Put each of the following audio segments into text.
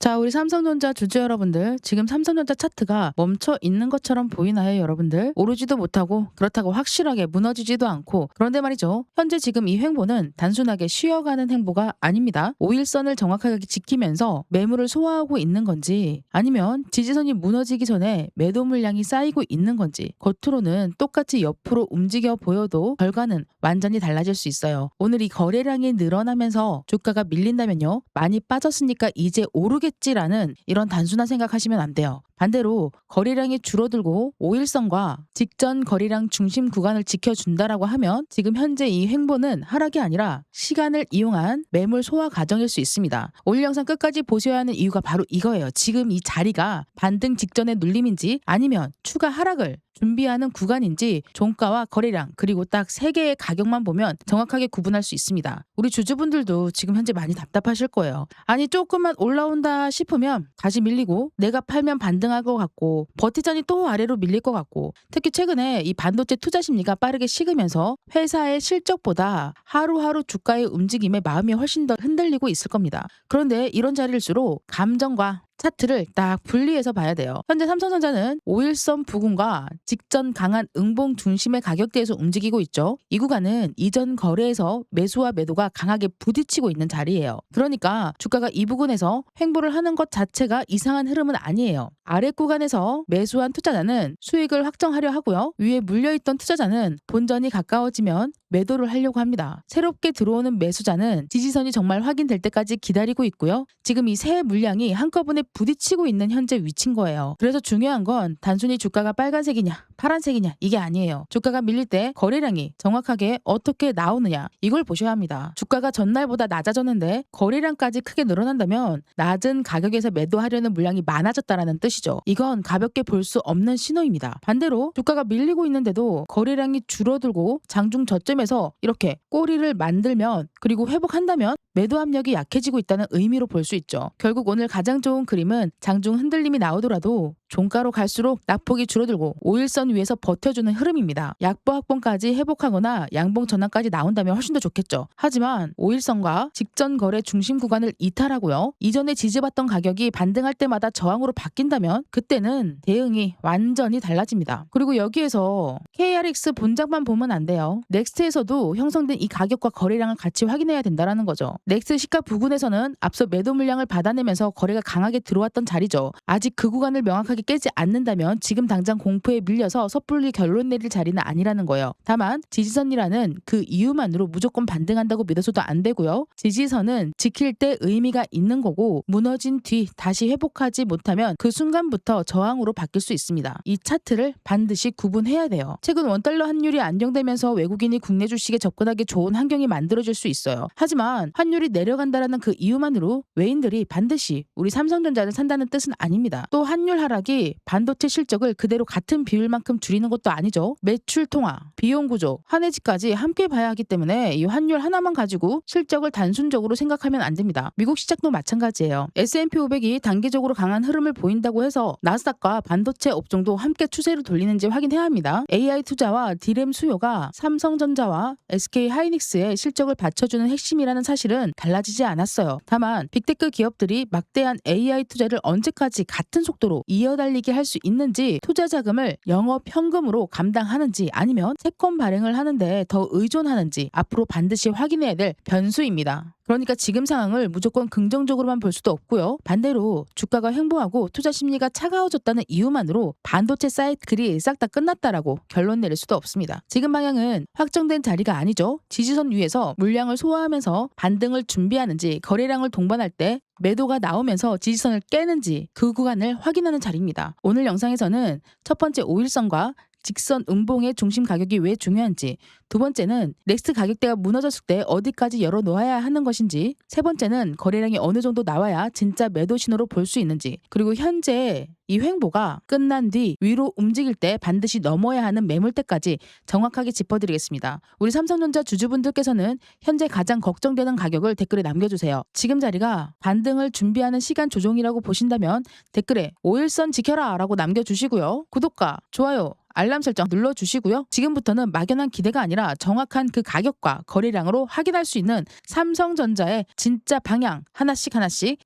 자, 우리 삼성전자 주주 여러분들, 지금 삼성전자 차트가 멈춰 있는 것처럼 보이나요, 여러분들? 오르지도 못하고 그렇다고 확실하게 무너지지도 않고, 그런데 말이죠. 현재 지금 이 횡보는 단순하게 쉬어가는 행보가 아닙니다. 5일선을 정확하게 지키면서 매물을 소화하고 있는 건지, 아니면 지지선이 무너지기 전에 매도 물량이 쌓이고 있는 건지, 겉으로는 똑같이 옆으로 움직여 보여도 결과는 완전히 달라질 수 있어요. 오늘 이 거래량이 늘어나면서 주가가 밀린다면요, 많이 빠졌으니까 이제 오르겠지라는 이런 단순한 생각하시면 안 돼요. 반대로 거래량이 줄어들고 5일선과 직전 거래량 중심 구간을 지켜준다라고 하면 지금 현재 이 횡보는 하락이 아니라 시간을 이용한 매물 소화 과정일 수 있습니다. 오늘 영상 끝까지 보셔야 하는 이유가 바로 이거예요. 지금 이 자리가 반등 직전의 눌림인지 아니면 추가 하락을 준비하는 구간인지 종가와 거래량 그리고 딱 3개의 가격만 보면 정확하게 구분할 수 있습니다. 우리 주주분들도 지금 현재 많이 답답하실 거예요. 아니 조금만 올라온다 싶으면 다시 밀리고 내가 팔면 반등할 것 같고 버티자니 또 아래로 밀릴 것 같고, 특히 최근에 이 반도체 투자 심리가 빠르게 식으면서 회사의 실적보다 하루하루 주가의 움직임에 마음이 훨씬 더 흔들리고 있을 겁니다. 그런데 이런 자리일수록 감정과 차트를 딱 분리해서 봐야 돼요. 현재 삼성전자는 5일선 부근과 직전 강한 응봉 중심의 가격대에서 움직이고 있죠. 이 구간은 이전 거래에서 매수와 매도가 강하게 부딪히고 있는 자리예요. 그러니까 주가가 이 부근에서 횡보를 하는 것 자체가 이상한 흐름은 아니에요. 아래 구간에서 매수한 투자자는 수익을 확정하려 하고요. 위에 물려있던 투자자는 본전이 가까워지면 매도를 하려고 합니다. 새롭게 들어오는 매수자는 지지선이 정말 확인될 때까지 기다리고 있고요. 지금 이 새 물량이 한꺼번에 부딪히고 있는 현재 위치인 거예요. 그래서 중요한 건 단순히 주가가 빨간색이냐 파란색이냐 이게 아니에요. 주가가 밀릴 때 거래량이 정확하게 어떻게 나오느냐 이걸 보셔야 합니다. 주가가 전날보다 낮아졌는데 거래량까지 크게 늘어난다면 낮은 가격에서 매도하려는 물량이 많아졌다라는 뜻이죠. 이건 가볍게 볼 수 없는 신호입니다. 반대로 주가가 밀리고 있는데도 거래량이 줄어들고 장중 저점에서 이렇게 꼬리를 만들면 그리고 회복한다면 매도 압력이 약해지고 있다는 의미로 볼 수 있죠. 결국 오늘 가장 좋은 그림은 장중 흔들림이 나오더라도 종가로 갈수록 낙폭이 줄어들고 5일선 위에서 버텨주는 흐름입니다. 약보 확봉까지 회복하거나 양봉 전환까지 나온다면 훨씬 더 좋겠죠. 하지만 5일선과 직전 거래 중심 구간을 이탈하고요. 이전에 지지받던 가격이 반등할 때마다 저항으로 바뀐다면 그때는 대응이 완전히 달라집니다. 그리고 여기에서 KRX 본장만 보면 안 돼요. 넥스트에서도 형성된 이 가격과 거래량을 같이 확인해야 된다는 거죠. 넥스트 시가 부근에서는 앞서 매도 물량을 받아내면서 거래가 강하게 들어왔던 자리죠. 아직 그 구간을 명확하게 깨지 않는다면 지금 당장 공포에 밀려서 섣불리 결론 내릴 자리는 아니라는 거예요. 다만 지지선이라는 그 이유만으로 무조건 반등한다고 믿어서도 안 되고요. 지지선은 지킬 때 의미가 있는 거고 무너진 뒤 다시 회복하지 못하면 그 순간부터 저항으로 바뀔 수 있습니다. 이 차트를 반드시 구분해야 돼요. 최근 원달러 환율이 안정되면서 외국인이 국내 주식에 접근하기 좋은 환경이 만들어질 수 있어요. 하지만 환율이 내려간다라는 그 이유만으로 외인들이 반드시 우리 삼성전자를 산다는 뜻은 아닙니다. 또 환율 하락이 반도체 실적을 그대로 같은 비율만큼 줄이는 것도 아니죠. 매출 통화, 비용 구조, 환해지까지 함께 봐야 하기 때문에 이 환율 하나만 가지고 실적을 단순적으로 생각하면 안 됩니다. 미국 시장도 마찬가지예요. S&P 500이 단기적으로 강한 흐름을 보인다고 해서 나스닥과 반도체 업종도 함께 추세를 돌리는지 확인해야 합니다. AI 투자와 D램 수요가 삼성전자와 SK 하이닉스의 실적을 받쳐주는 핵심이라는 사실은 달라지지 않았어요. 다만 빅테크 기업들이 막대한 AI 투자를 언제까지 같은 속도로 이어달리게 할 수 있는지, 투자 자금을 영업 현금으로 감당하는지 아니면 채권 발행을 하는데 더 의존하는지 앞으로 반드시 확인해야 될 변수입니다. 그러니까 지금 상황을 무조건 긍정적으로만 볼 수도 없고요. 반대로 주가가 횡보하고 투자 심리가 차가워졌다는 이유만으로 반도체 사이클이 싹 다 끝났다라고 결론 내릴 수도 없습니다. 지금 방향은 확정된 자리가 아니죠. 지지선 위에서 물량을 소화하면서 반등을 준비하는지, 거래량을 동반할 때 매도가 나오면서 지지선을 깨는지 그 구간을 확인하는 자리입니다. 오늘 영상에서는 첫 번째 5일선과 직선 음봉의 중심 가격이 왜 중요한지, 두 번째는 넥스트 가격대가 무너졌을 때 어디까지 열어놓아야 하는 것인지, 세 번째는 거래량이 어느 정도 나와야 진짜 매도 신호로 볼 수 있는지, 그리고 현재 이 횡보가 끝난 뒤 위로 움직일 때 반드시 넘어야 하는 매물대까지 정확하게 짚어드리겠습니다. 우리 삼성전자 주주분들께서는 현재 가장 걱정되는 가격을 댓글에 남겨주세요. 지금 자리가 반등을 준비하는 시간 조종이라고 보신다면 댓글에 5일선 지켜라 라고 남겨주시고요. 구독과 좋아요, 알람 설정 눌러주시고요. 지금부터는 막연한 기대가 아니라 정확한 그 가격과 거래량으로 확인할 수 있는 삼성전자의 진짜 방향 하나씩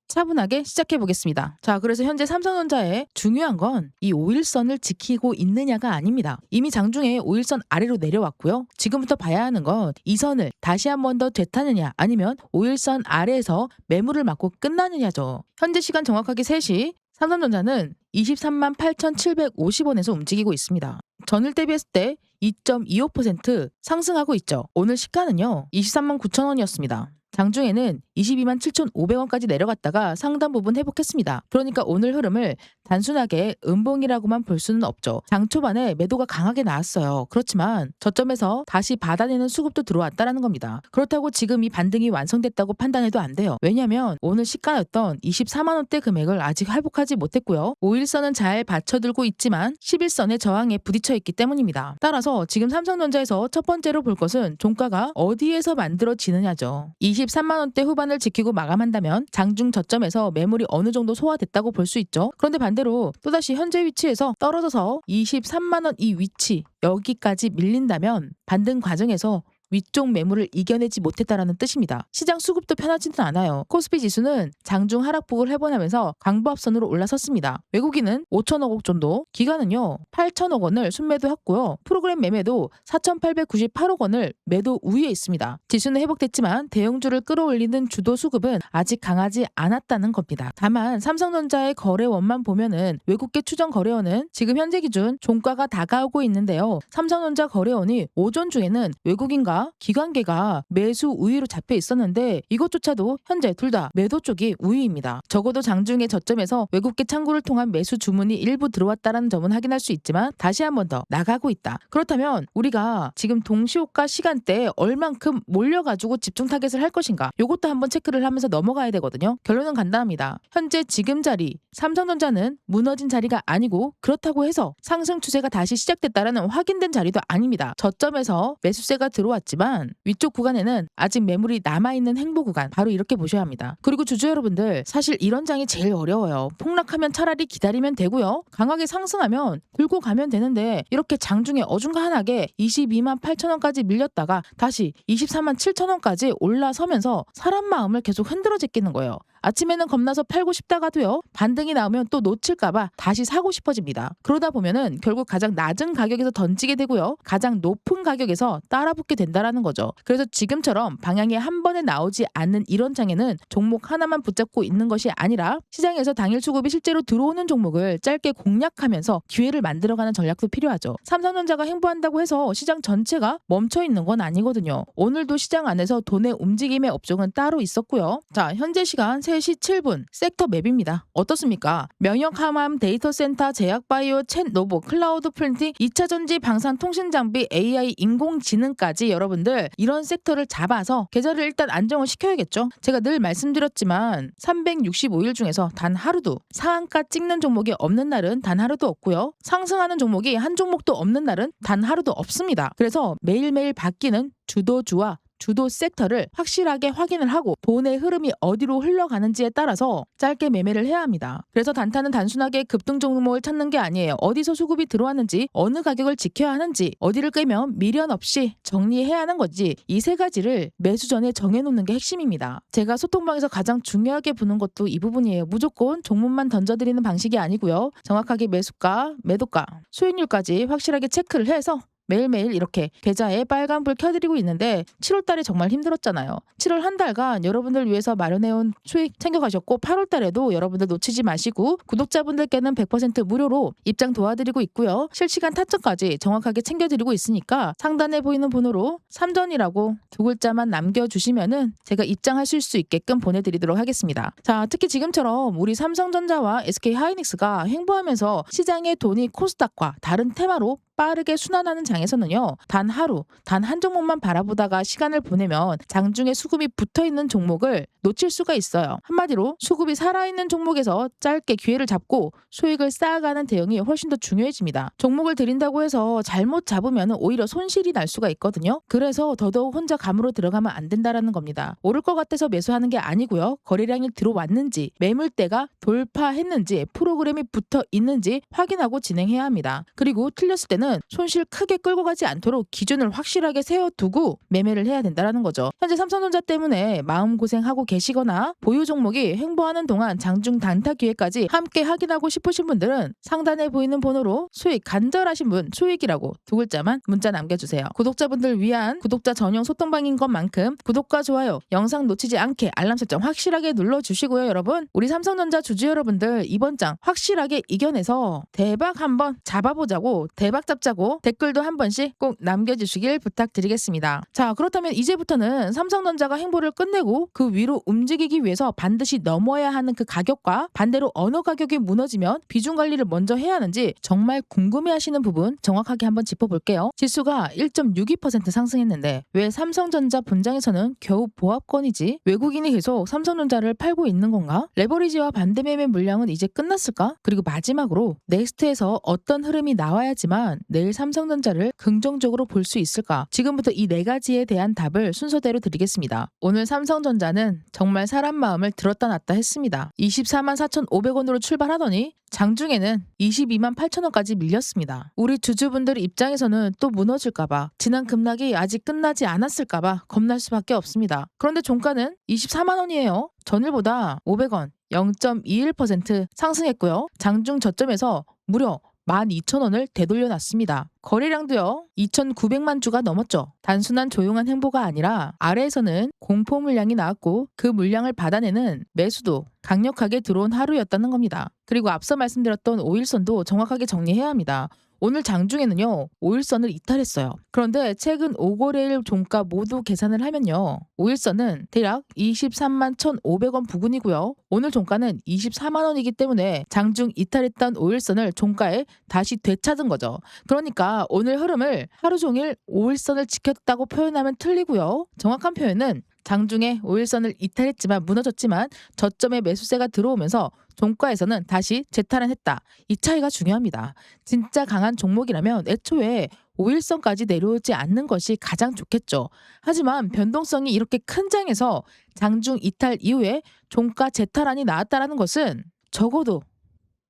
차분하게 시작해 보겠습니다. 자, 그래서 현재 삼성전자의 중요한 건 이 5일선을 지키고 있느냐가 아닙니다. 이미 장중에 5일선 아래로 내려왔고요. 지금부터 봐야 하는 건 이 선을 다시 한 번 더 되타느냐 아니면 5일선 아래에서 매물을 맞고 끝나느냐죠. 현재 시간 정확하게 3시 삼성전자는 23만 8,750원에서 움직이고 있습니다. 전일 대비했을 때 2.25% 상승하고 있죠. 오늘 시가는요 23만 9천원이었습니다. 장중에는 22만 7,500원까지 내려갔다가 상당 부분 회복했습니다. 그러니까 오늘 흐름을 단순하게 음봉이라고만 볼 수는 없죠. 장 초반에 매도가 강하게 나왔어요. 그렇지만 저점에서 다시 받아내는 수급도 들어왔다는 겁니다. 그렇다고 지금 이 반등이 완성됐다고 판단해도 안 돼요. 왜냐하면 오늘 시가였던 24만 원대 금액을 아직 회복하지 못했고요. 5일선은 잘 받쳐들고 있지만 11선의 저항에 부딪혀 있기 때문입니다. 따라서 지금 삼성전자에서 첫 번째로 볼 것은 종가가 어디에서 만들어지느냐죠. 23만 원대 후반을 지키고 마감한다면 장중 저점에서 매물이 어느 정도 소화됐다고 볼 수 있죠. 그런데 반대로 또다시 현재 위치에서 떨어져서 23만 원 이 위치 여기까지 밀린다면 반등 과정에서 위쪽 매물을 이겨내지 못했다라는 뜻입니다. 시장 수급도 편하지는 않아요. 코스피 지수는 장중 하락폭을 해보면서 강보합선으로 올라섰습니다. 외국인은 5천억 원 정도, 기관은요 8천억 원을 순매도했고요. 프로그램 매매도 4,898억 원을 매도 우위에 있습니다. 지수는 회복됐지만 대형주를 끌어올리는 주도 수급은 아직 강하지 않았다는 겁니다. 다만 삼성전자의 거래원만 보면은 외국계 추정 거래원은 지금 현재 기준 종가가 다가오고 있는데요. 삼성전자 거래원이 오전 중에는 외국인과 기관계가 매수 우위로 잡혀 있었는데 이것조차도 현재 둘 다 매도 쪽이 우위입니다. 적어도 장중의 저점에서 외국계 창구를 통한 매수 주문이 일부 들어왔다는 점은 확인할 수 있지만 다시 한 번 더 나가고 있다. 그렇다면 우리가 지금 동시호가 시간대에 얼만큼 몰려가지고 집중 타겟을 할 것인가 이것도 한번 체크를 하면서 넘어가야 되거든요. 결론은 간단합니다. 현재 지금 자리 삼성전자는 무너진 자리가 아니고 그렇다고 해서 상승 추세가 다시 시작됐다라는 확인된 자리도 아닙니다. 저점에서 매수세가 들어왔지만 위쪽 구간에는 아직 매물이 남아있는 행보 구간 바로 이렇게 보셔야 합니다. 그리고 주주 여러분들 사실 이런 장이 제일 어려워요. 폭락하면 차라리 기다리면 되고요. 강하게 상승하면 들고 가면 되는데 이렇게 장중에 어중간하게 22만 8천원까지 밀렸다가 다시 23만 7천원까지 올라서면서 사람 마음을 계속 흔들어 제끼는 거예요. 아침에는 겁나서 팔고 싶다가도요. 반등이 나오면 또 놓칠까봐 다시 사고 싶어집니다. 그러다 보면은 결국 가장 낮은 가격에서 던지게 되고요. 가장 높은 가격에서 따라붙게 된다라는 거죠. 그래서 지금처럼 방향이 한 번에 나오지 않는 이런 장에는 종목 하나만 붙잡고 있는 것이 아니라 시장에서 당일 수급이 실제로 들어오는 종목을 짧게 공략하면서 기회를 만들어가는 전략도 필요하죠. 삼성전자가 행보한다고 해서 시장 전체가 멈춰 있는 건 아니거든요. 오늘도 시장 안에서 돈의 움직임의 업종은 따로 있었고요. 자, 현재 시간 3시 7분 섹터 맵입니다. 어떻습니까? 면역 항암, 데이터 센터, 제약 바이오, 챗 로봇, 클라우드 프린팅, 2차 전지, 방산 통신 장비, AI, 인공지능까지 여러분들 이런 섹터를 잡아서 계좌를 일단 안정을 시켜야겠죠. 제가 늘 말씀드렸지만 365일 중에서 단 하루도 상한가 찍는 종목이 없는 날은 단 하루도 없고요. 상승하는 종목이 한 종목도 없는 날은 단 하루도 없습니다. 그래서 매일매일 바뀌는 주도주와 주도 섹터를 확실하게 확인을 하고 돈의 흐름이 어디로 흘러가는지에 따라서 짧게 매매를 해야 합니다. 그래서 단타는 단순하게 급등 종목을 찾는 게 아니에요. 어디서 수급이 들어왔는지, 어느 가격을 지켜야 하는지, 어디를 깨면 미련 없이 정리해야 하는 건지 이 세 가지를 매수 전에 정해놓는 게 핵심입니다. 제가 소통방에서 가장 중요하게 보는 것도 이 부분이에요. 무조건 종목만 던져드리는 방식이 아니고요. 정확하게 매수가, 매도가, 수익률까지 확실하게 체크를 해서 매일매일 이렇게 계좌에 빨간불 켜드리고 있는데 7월달에 정말 힘들었잖아요. 7월 한 달간 여러분들 위해서 마련해온 수익 챙겨가셨고 8월달에도 여러분들 놓치지 마시고 구독자분들께는 100% 무료로 입장 도와드리고 있고요. 실시간 타점까지 정확하게 챙겨드리고 있으니까 상단에 보이는 번호로 삼전이라고 두 글자만 남겨주시면은 제가 입장하실 수 있게끔 보내드리도록 하겠습니다. 자, 특히 지금처럼 우리 삼성전자와 SK하이닉스가 행보하면서 시장의 돈이 코스닥과 다른 테마로 빠르게 순환하는 장에서는요. 단 하루, 단 한 종목만 바라보다가 시간을 보내면 장중에 수급이 붙어있는 종목을 놓칠 수가 있어요. 한마디로 수급이 살아있는 종목에서 짧게 기회를 잡고 수익을 쌓아가는 대응이 훨씬 더 중요해집니다. 종목을 들인다고 해서 잘못 잡으면 오히려 손실이 날 수가 있거든요. 그래서 더더욱 혼자 감으로 들어가면 안 된다라는 겁니다. 오를 것 같아서 매수하는 게 아니고요. 거래량이 들어왔는지, 매물대가 돌파했는지, 프로그램이 붙어 있는지 확인하고 진행해야 합니다. 그리고 틀렸을 때는 입장에서는 손실 크게 끌고 가지 않도록 기준을 확실하게 세워두고 매매를 해야 된다는 거죠. 현재 삼성전자 때문에 마음고생하고 계시거나 보유 종목이 횡보하는 동안 장중 단타 기회까지 함께 확인하고 싶으신 분들은 상단에 보이는 번호로 수익 간절하신 분 수익이라고 두 글자만 문자 남겨주세요. 구독자분들 위한 구독자 전용 소통방인 것만큼 구독과 좋아요, 영상 놓치지 않게 알람 설정 확실하게 눌러주시고요. 여러분, 우리 삼성전자 주주 여러분들 이번 장 확실하게 이겨내서 대박 한번 잡아보자고, 대박 잡자고 댓글도 한 번씩 꼭 남겨주시길 부탁드리겠습니다. 자, 그렇다면 이제부터는 삼성전자가 행보를 끝내고 그 위로 움직이기 위해서 반드시 넘어야 하는 그 가격과 반대로 어느 가격이 무너지면 비중 관리를 먼저 해야 하는지 정말 궁금해하시는 부분 정확하게 한번 짚어볼게요. 지수가 1.62% 상승했는데 왜 삼성전자 본장에서는 겨우 보합권이지? 외국인이 계속 삼성전자를 팔고 있는 건가? 레버리지와 반대매매 물량은 이제 끝났을까? 그리고 마지막으로 넥스트에서 어떤 흐름이 나와야지만 내일 삼성전자를 긍정적으로 볼 수 있을까? 지금부터 이 네 가지에 대한 답을 순서대로 드리겠습니다. 오늘 삼성전자는 정말 사람 마음을 들었다 놨다 했습니다. 24만 4,500원으로 출발하더니 장중에는 22만 8천원까지 밀렸습니다. 우리 주주분들 입장에서는 또 무너질까봐, 지난 급락이 아직 끝나지 않았을까봐 겁날 수밖에 없습니다. 그런데 종가는 24만원이에요. 전일보다 500원, 0.21% 상승했고요. 장중 저점에서 무려 12,000원을 되돌려놨습니다. 거래량도요 2,900만 주가 넘었죠. 단순한 조용한 행보가 아니라 아래에서는 공포 물량이 나왔고 그 물량을 받아내는 매수도 강력하게 들어온 하루였다는 겁니다. 그리고 앞서 말씀드렸던 5일선도 정확하게 정리해야 합니다. 오늘 장중에는요 5일선을 이탈했어요. 그런데 최근 5거래일 종가 모두 계산을 하면요 5일선은 대략 23만 1,500원 부근이고요. 오늘 종가는 24만원이기 때문에 장중 이탈했던 5일선을 종가에 다시 되찾은 거죠. 그러니까 오늘 흐름을 하루 종일 5일선을 지켰다고 표현하면 틀리고요. 정확한 표현은 장중에 5일선을 이탈했지만 무너졌지만 저점에 매수세가 들어오면서 종가에서는 다시 재탈환했다. 이 차이가 중요합니다. 진짜 강한 종목이라면 애초에 5일선까지 내려오지 않는 것이 가장 좋겠죠. 하지만 변동성이 이렇게 큰 장에서 장중 이탈 이후에 종가 재탈환이 나왔다는 것은 적어도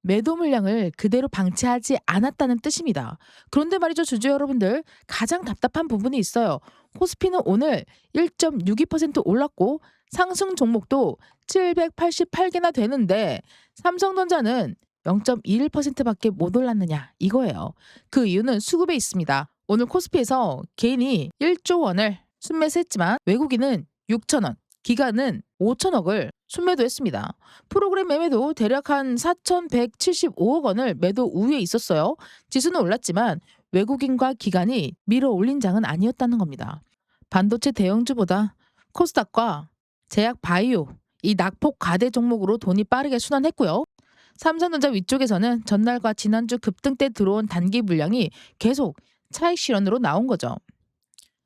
매도 물량을 그대로 방치하지 않았다는 뜻입니다. 그런데 말이죠, 주주 여러분들, 가장 답답한 부분이 있어요. 코스피는 오늘 1.62% 올랐고 상승 종목도 788개나 되는데 삼성전자는 0.21%밖에 못 올랐느냐, 이거예요. 그 이유는 수급에 있습니다. 오늘 코스피에서 개인이 1조 원을 순매수했지만 외국인은 6천원, 기관은 5천억을 순매도했습니다. 프로그램 매매도 대략 한 4,175억 원을 매도 우위에 있었어요. 지수는 올랐지만 외국인과 기관이 밀어 올린 장은 아니었다는 겁니다. 반도체 대형주보다 코스닥과 제약 바이오, 이 낙폭 가대 종목으로 돈이 빠르게 순환했고요. 삼성전자 위쪽에서는 전날과 지난주 급등 때 들어온 단기 물량이 계속 차익 실현으로 나온 거죠.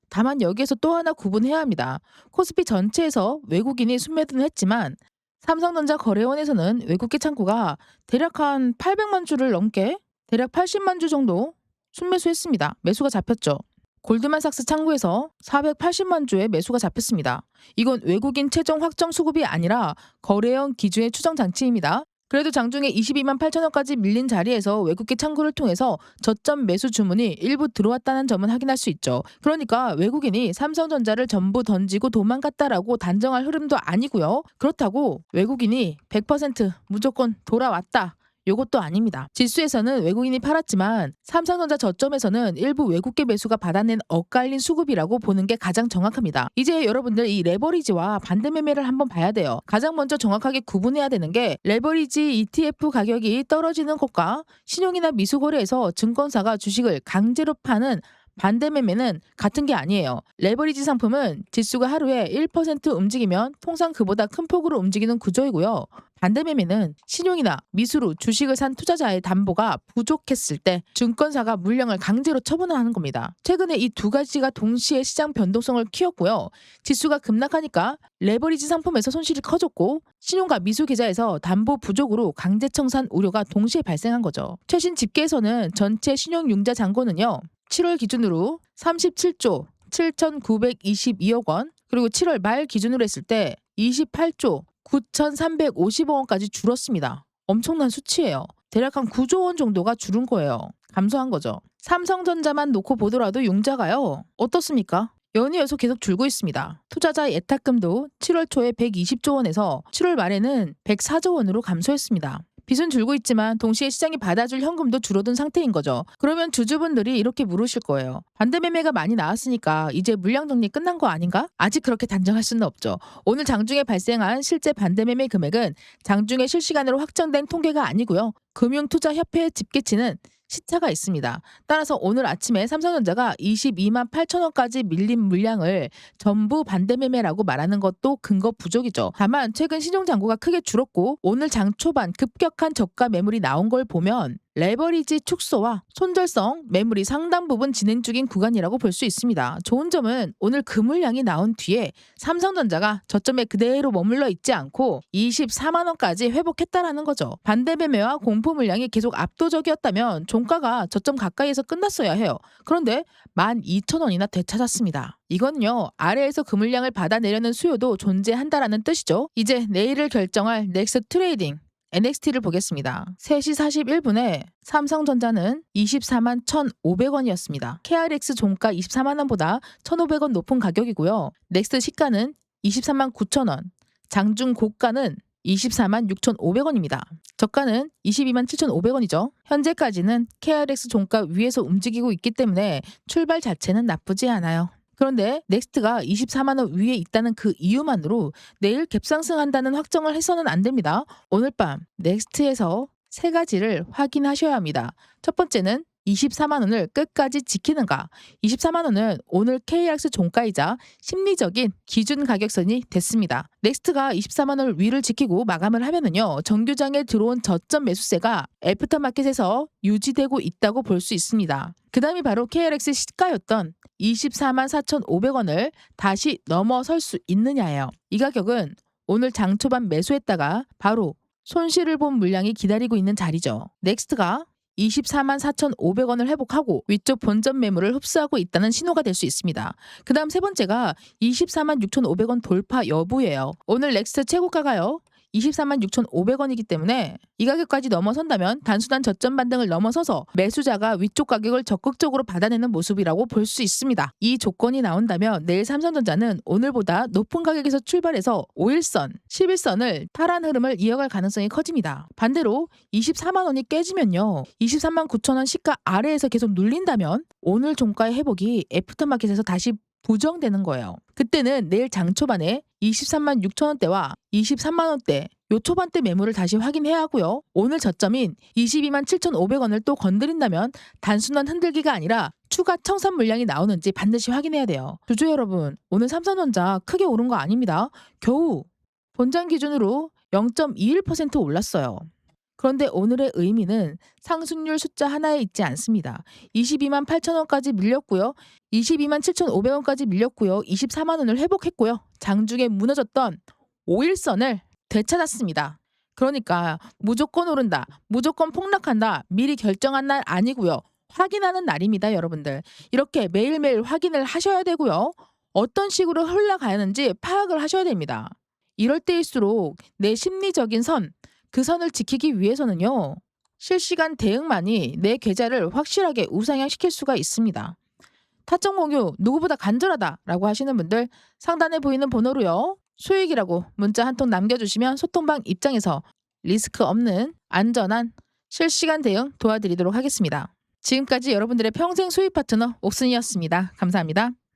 다만 여기에서 또 하나 구분해야 합니다. 코스피 전체에서 외국인이 순매도는 했지만 삼성전자 거래원에서는 외국계 창구가 대략 한 800만 주를 넘게, 대략 80만 주 정도 순매수했습니다. 매수가 잡혔죠. 골드만삭스 창구에서 480만 주의 매수가 잡혔습니다. 이건 외국인 최종 확정 수급이 아니라 거래원 기준의 추정 장치입니다. 그래도 장중에 22만 8천원까지 밀린 자리에서 외국계 창구를 통해서 저점 매수 주문이 일부 들어왔다는 점은 확인할 수 있죠. 그러니까 외국인이 삼성전자를 전부 던지고 도망갔다라고 단정할 흐름도 아니고요. 그렇다고 외국인이 100% 무조건 돌아왔다, 요것도 아닙니다. 지수에서는 외국인이 팔았지만 삼성전자 저점에서는 일부 외국계 매수가 받아낸 엇갈린 수급이라고 보는 게 가장 정확합니다. 이제 여러분들 이 레버리지와 반대 매매를 한번 봐야 돼요. 가장 먼저 정확하게 구분해야 되는 게 레버리지 ETF 가격이 떨어지는 것과 신용이나 미수거래에서 증권사가 주식을 강제로 파는 반대 매매는 같은 게 아니에요. 레버리지 상품은 지수가 하루에 1% 움직이면 통상 그보다 큰 폭으로 움직이는 구조이고요. 반대 매매는 신용이나 미수로 주식을 산 투자자의 담보가 부족했을 때 증권사가 물량을 강제로 처분하는 겁니다. 최근에 이 두 가지가 동시에 시장 변동성을 키웠고요. 지수가 급락하니까 레버리지 상품에서 손실이 커졌고 신용과 미수 계좌에서 담보 부족으로 강제 청산 우려가 동시에 발생한 거죠. 최신 집계에서는 전체 신용융자 잔고는요, 7월 기준으로 37조 7,922억 원, 그리고 7월 말 기준으로 했을 때 28조 9,350억 원까지 줄었습니다. 엄청난 수치예요. 대략 한 9조 원 정도가 줄은 거예요. 감소한 거죠. 삼성전자만 놓고 보더라도 융자가요. 어떻습니까? 연이어서 계속 줄고 있습니다. 투자자 예탁금도 7월 초에 120조 원에서 7월 말에는 104조 원으로 감소했습니다. 빚은 줄고 있지만 동시에 시장이 받아줄 현금도 줄어든 상태인 거죠. 그러면 주주분들이 이렇게 물으실 거예요. 반대 매매가 많이 나왔으니까 이제 물량 정리 끝난 거 아닌가? 아직 그렇게 단정할 수는 없죠. 오늘 장중에 발생한 실제 반대 매매 금액은 장중에 실시간으로 확정된 통계가 아니고요. 금융투자협회의 집계치는 시차가 있습니다. 따라서 오늘 아침에 삼성전자가 22만 8천 원까지 밀린 물량을 전부 반대매매라고 말하는 것도 근거 부족이죠. 다만 최근 시종잔고가 크게 줄었고 오늘 장 초반 급격한 저가 매물이 나온 걸 보면 레버리지 축소와 손절성 매물이 상당 부분 진행 중인 구간이라고 볼 수 있습니다. 좋은 점은 오늘 그 물량이 나온 뒤에 삼성전자가 저점에 그대로 머물러 있지 않고 24만 원까지 회복했다라는 거죠. 반대 매매와 공포 물량이 계속 압도적이었다면 종가가 저점 가까이에서 끝났어야 해요. 그런데 12,000원이나 되찾았습니다. 이건요, 아래에서 그 물량을 받아내려는 수요도 존재한다라는 뜻이죠. 이제 내일을 결정할 넥스트 트레이딩 NXT를 보겠습니다. 3시 41분에 삼성전자는 24만 1,500원이었습니다. KRX 종가 24만 원보다 1,500원 높은 가격이고요. 넥스트 시가는 23만 9천 원, 장중 고가는 24만 6,500원입니다. 저가는 22만 7,500원이죠. 현재까지는 KRX 종가 위에서 움직이고 있기 때문에 출발 자체는 나쁘지 않아요. 그런데 넥스트가 24만 원 위에 있다는 그 이유만으로 내일 갭상승한다는 확정을 해서는 안 됩니다. 오늘 밤 넥스트에서 세 가지를 확인하셔야 합니다. 첫 번째는 24만 원을 끝까지 지키는가. 24만 원은 오늘 KRX 종가이자 심리적인 기준 가격선이 됐습니다. 넥스트가 24만 원 위를 지키고 마감을 하면은요, 정규장에 들어온 저점 매수세가 애프터마켓에서 유지되고 있다고 볼 수 있습니다. 그 다음이 바로 KRX 시가였던 24만 4,500원을 다시 넘어설 수 있느냐예요. 이 가격은 오늘 장 초반 매수했다가 바로 손실을 본 물량이 기다리고 있는 자리죠. 넥스트가 24만 4,500원을 회복하고 위쪽 본전 매물을 흡수하고 있다는 신호가 될 수 있습니다. 그 다음 세 번째가 24만 6,500원 돌파 여부예요. 오늘 넥스트 최고가가요, 24만 6,500원이기 때문에 이 가격까지 넘어선다면 단순한 저점 반등을 넘어서서 매수자가 위쪽 가격을 적극적으로 받아내는 모습이라고 볼 수 있습니다. 이 조건이 나온다면 내일 삼성전자는 오늘보다 높은 가격에서 출발해서 5일선, 10일선을 파란 흐름을 이어갈 가능성이 커집니다. 반대로 24만 원이 깨지면요, 23만 9천 원 시가 아래에서 계속 눌린다면 오늘 종가의 회복이 애프터마켓에서 다시 부정되는 거예요. 그때는 내일 장 초반에 23만 6천 원대와 23만 원대 요 초반대 매물을 다시 확인해야 하고요. 오늘 저점인 22만 7,500원을 또 건드린다면 단순한 흔들기가 아니라 추가 청산 물량이 나오는지 반드시 확인해야 돼요. 주주 여러분, 오늘 삼성전자 크게 오른 거 아닙니다. 겨우 본장 기준으로 0.21% 올랐어요. 그런데 오늘의 의미는 상승률 숫자 하나에 있지 않습니다. 22만 8천 원까지 밀렸고요. 22만 7,500원까지 밀렸고요. 24만 원을 회복했고요. 장중에 무너졌던 5일선을 되찾았습니다. 그러니까 무조건 오른다, 무조건 폭락한다, 미리 결정한 날 아니고요. 확인하는 날입니다, 여러분들. 이렇게 매일매일 확인을 하셔야 되고요. 어떤 식으로 흘러가는지 파악을 하셔야 됩니다. 이럴 때일수록 내 심리적인 선, 그 선을 지키기 위해서는요, 실시간 대응만이 내 계좌를 확실하게 우상향시킬 수가 있습니다. 타점 공유 누구보다 간절하다라고 하시는 분들 상단에 보이는 번호로요, 수익이라고 문자 한 통 남겨주시면 소통방 입장에서 리스크 없는 안전한 실시간 대응 도와드리도록 하겠습니다. 지금까지 여러분들의 평생 수익 파트너 옥순이었습니다. 감사합니다.